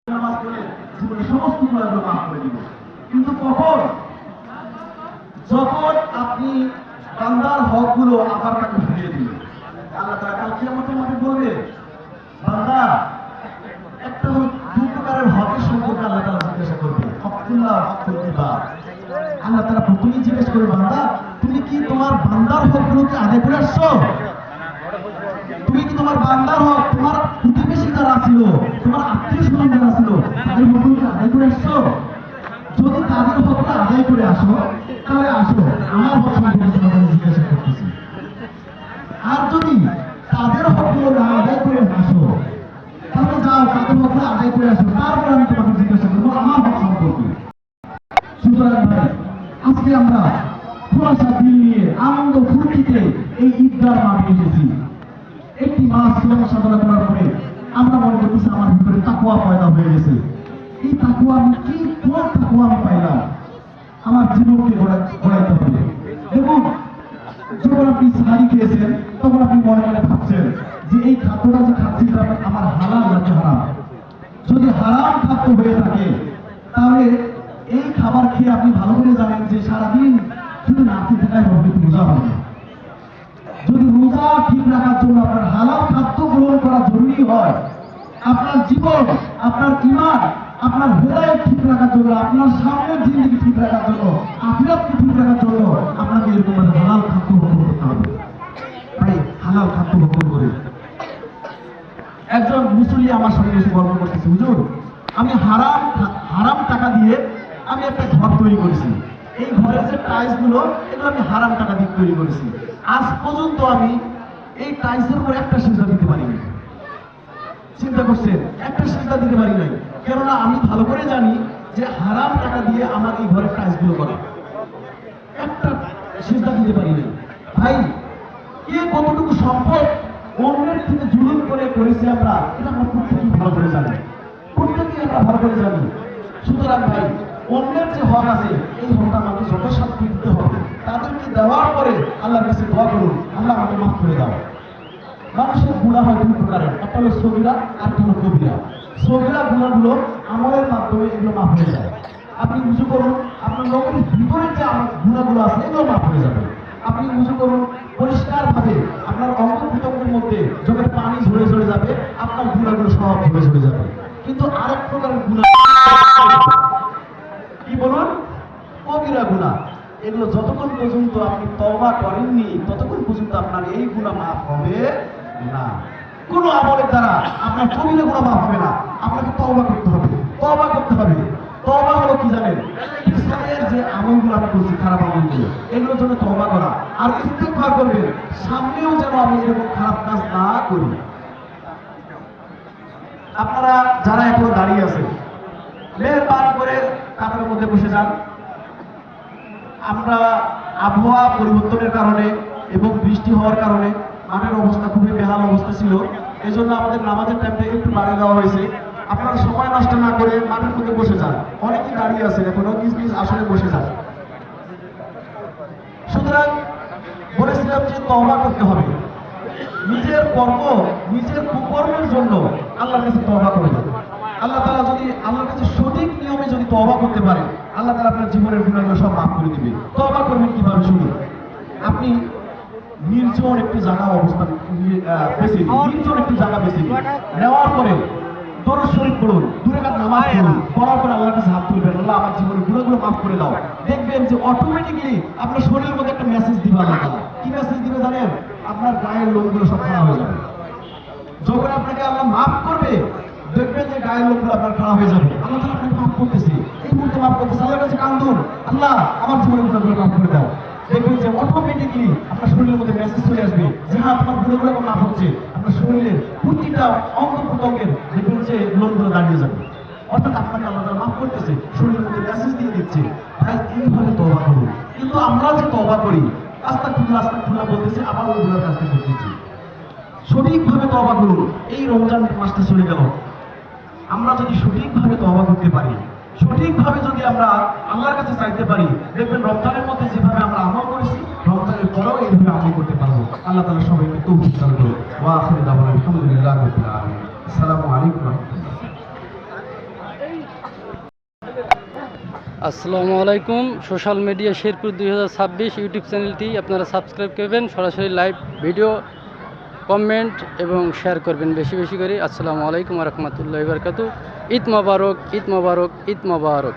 নামাজ পড়ে জীবনে সমস্ত গুনাহগুলো মাফ করে দিব। কিন্তু কখন? যখন আপনি বান্দার হকগুলো আবার তাকে ফিরিয়ে দিবেন। আল্লাহ তাআলা কাল কিয়ামতের মাঠে বলবে, বান্দা একটা দুই প্রকারের হকের সম্পর্কে আল্লাহ তাআলা জিজ্ঞাসা করবে, হকুল্লাহ হকুল ইবাদ। আল্লাহ তাআলা প্রথমেই জিজ্ঞেস করে, বান্দা তুমি কি তোমার বান্দার হকগুলোকে আদায় করে আসছো? তুমি কি তোমার বান্দার হক, তোমার প্রতিবেশী যারা ছিল, তোমার আত্মীয় স্বজন যারা ছিল, তাদের হকগুলোকে আদায় করে আসছো? যদি তাদের হকটা আদায় করে আসো, তাহলে আসো আমার হক সম্পর্কে তোমাকে জিজ্ঞাসা করতেছি। আর যদি তাদের হকগুলো না আদায় করে আসো, তাহলে যাও তাদের হকটা আদায় করে আসো, তারপর আমি তোমাকে জিজ্ঞাসা করবো আমার হক সম্পর্কে। সুতরাং ভাই, আজকে আমরা খোলাসা দিল নিয়ে আনন্দ ফুর্তিতে এই ঈদগাহ মাঠে এসেছি। একটি মাস সিয়াম সাধনা করার পরে আমরা মনে করতেছি আমার ভিতরে তাকওয়া পয়দা হয়ে গেছে। এই তাকওয়া আমি কি কোন তাকওয়া আমি পাইলাম? আমার জীবনকে গড়াইতে হবে। এবং যখন আপনি সাহারি খেয়েছেন, তখন আপনি মনে মনে ভাবছেন যে এই খাদ্যটা যে খাচ্ছি আমার হালাল নাকি হারাম। যদি হারাম খাদ্য হয়ে থাকে, তাহলে এই খাবার খেয়ে আপনি ভালো করে জানেন যে সারাদিন শুধু নাচতে থাকাই হবে, কিন্তু রোজা হবে না। যদি রোজা ঠিক রাখার জন্য আপনার হালাল খাদ্য গ্রহণ করা জরুরি হয়, আপনার জীবন, আপনার ঈমান, আপনার হৃদয় ঠিক রাখার জন্য, আপনার সামনের জিন্দেগি ঠিক রাখার জন্য, আখিরাতকে ঠিক রাখার জন্য আপনাকে এরকম হালাল খাদ্য গ্রহণ করতে হবে। তাই হালাল খাদ্য গ্রহণ করে একজন মুসল্লি আমার সঙ্গে এসে গল্প করতেছে, হুজুর আমি হারাম টাকা দিয়ে আমি একটা ঘর তৈরি করেছি। এই ঘরের যে টাইলস গুলো, এগুলো আমি হারাম টাকা দিয়ে তৈরি করেছি। আজ পর্যন্ত আমি এই টাইলসের উপর একটা সিজদা দিতে পারিনি। চিন্তা করছেন, একটা সিজদা দিতে পারি নাই। কেননা আমি ভালো করে জানি যে হারাম টাকা দিয়ে আমার এই ঘরের টাইলস গুলো করা, একটা সিজদা দিতে পারি নাই। ভাই, কে কতটুকু সম্পদ অন্যের থেকে জুলুম করে করেছি আমরা, এটা আমরা প্রত্যেকেই ভালো করে জানি, প্রত্যেকেই আমরা ভালো করে জানি। সুতরাং ভাই, অন্যের যে হক আছে, এই হকটা আমাকে যথাসাধ্য দিতে হবে। তাদেরকে দেওয়ার পরে আল্লাহর কাছে দোয়া করুন, আল্লাহ আমাকে মাফ করে দাও। মানুষের গুনাহ হয় দুই প্রকারের, একটা হলো সগীরা আর একটা হলো কবিরা। সগীরা গুনাহগুলো আমলের মাধ্যমে এগুলো মাফ হয়ে যায়। আপনি উযু করুন, আপনার লোকের ভিতরে যে গুনাহগুলো আছে এগুলো মাফ হয়ে যাবে। আপনি উযু করুন পরিষ্কারভাবে, আপনার অঙ্গ প্রত্যঙ্গের মধ্যে যখন পানি ঝরে ঝরে যাবে, আপনার গুনাহগুলো সব ঝরে ঝরে যাবে। কিন্তু আরেক প্রকারের গুনাহ, কি বলুন, কবিরা গুনাহ। এগুলো যতক্ষণ পর্যন্ত আপনি তওবা করেননি, ততক্ষণ পর্যন্ত আপনার এই গুনাহ মাফ হবে না। কোন আমলের দ্বারা আপনার কবিরা গুনাহ মাফ হবে না। আপনাকে তওবা করতে হবে, তওবা করতে হবে। তওবা হলো কি জানেন? ইসলামের যে আমলগুলো আমি করছি, খারাপ আমলগুলো, এগুলোর জন্য তওবা করা আর ইস্তেগফার করবেন, সামনেও যেন আমি এরকম খারাপ কাজ না করি। আপনারা যারা এখনো দাঁড়িয়ে আছেন, মেহেরবানি করে কাতারের মধ্যে বসে যান। আমরা আবহাওয়া পরিবর্তনের কারণে এবং বৃষ্টি হওয়ার কারণে মাঠের অবস্থা খুবই বেহাল অবস্থা ছিল। এই জন্য আমাদের নামাজের টাইমটা একটু বাড়িয়ে দেওয়া হয়েছে। আপনারা সময় নষ্ট না করে মাঠের মধ্যে বসে যান। অনেকেই দাঁড়িয়ে আছেন, এখনো নিজ নিজ আসলে বসে যান। সুতরাং বলেছিলাম যে তওবা করতে হবে। নিজের কর্ম, নিজের কুকর্মের জন্য আল্লাহর কাছে তওবা করবেন। আল্লাহ তাআলা যদি আল্লাহর কাছে সঠিক নিয়মে যদি তওবা করতে পারেন, আল্লাহ তাআলা আপনার জীবনের গুনাহগুলো সব মাফ করে দিবে। তওবা করবেন কিভাবে শুনুন। আপনি নির্জন একটি জায়গা অবস্থান বেছে নিন, নির্জন একটি জায়গা বেছে নিন। নেওয়ার পরে দরুদ শরীফ পড়ুন, 2 রাকাত নামাজ পড়ুন। পড়ার পরে আল্লাহর কাছে হাত তুলবেন, আল্লাহ আমার জীবনের গুনাহগুলো মাফ করে দাও। দেখবেন যে অটোমেটিক্যালি আপনার শরীরের মধ্যে একটা মেসেজ দিবে আল্লাহ তাআলা। কি মেসেজ দিবে জানেন? আপনার গায়ের লোমগুলো সব খারাপ হয়ে যাবে। যখন আপনাকে আল্লাহ মাফ করবে, দেখবেন যে গায়ের লোমগুলো আপনার খারাপ হয়ে যাবে। আল্লাহ তাআলা আপনাকে মাফ করতেছে, এই মুহূর্তে মাফ করতেছে। আল্লাহর কাছে কান্দুন, আল্লাহ আমার জীবনের গুনাহগুলো মাফ করে দাও। দেখবেন যে অটোমেটিক্যালি আপনার শরীরের মধ্যে মেসেজ চলে আসবে যে হ্যাঁ, আপনার গুনাহগুলো মাফ হচ্ছে। আপনার শরীরের প্রতিটা অঙ্গ প্রত্যঙ্গের দেখবেন যে লোমগুলো দাঁড়িয়ে যাবে। অর্থাৎ আপনাকে আল্লাহ তাআলা মাফ করতেছে, শরীরের মধ্যে মেসেজ দিয়ে দিচ্ছে। ভাই, এইভাবে তওবা করুন। কিন্তু আমরা যে তওবা করি, আস্তাগফিরুল্লাহ বলতেছি, আবার ওই গুনার কাজটা করতেছি। সঠিকভাবে তওবা করুন। এই রমজান মাসটা চলে গেল, আমরা যদি সঠিকভাবে তওবা করতে পারি, সঠিকভাবে যদি আমরা আল্লাহর কাছে চাইতে পারি, দেখবেন রমজানের মধ্যে যেভাবে আমরা আমল করেছি, রমজানের পরেও এইভাবে আমল করতে পারবো। আল্লাহ তাআলা সবাইকে তৌফিক দান করুন। ওয়া আখিরু দাওয়ানা আলহামদুলিল্লাহি রাব্বিল আলামিন। আসসালামু আলাইকুম ওয়া রাহমাতুল্লাহ। আসসালামু আলাইকুম। সোশ্যাল মিডিয়া শেরপুর 2026 ইউটিউব চ্যানেলটি আপনারা সাবস্ক্রাইব করবেন, সরাসরি লাইভ ভিডিও কমেন্ট এবং শেয়ার করবেন বেশি বেশি করে। আসসালামু আলাইকুম ওয়া রাহমাতুল্লাহি ওয়া বারাকাতুহু। ঈদ মোবারক, ঈদ মোবারক, ঈদ মোবারক।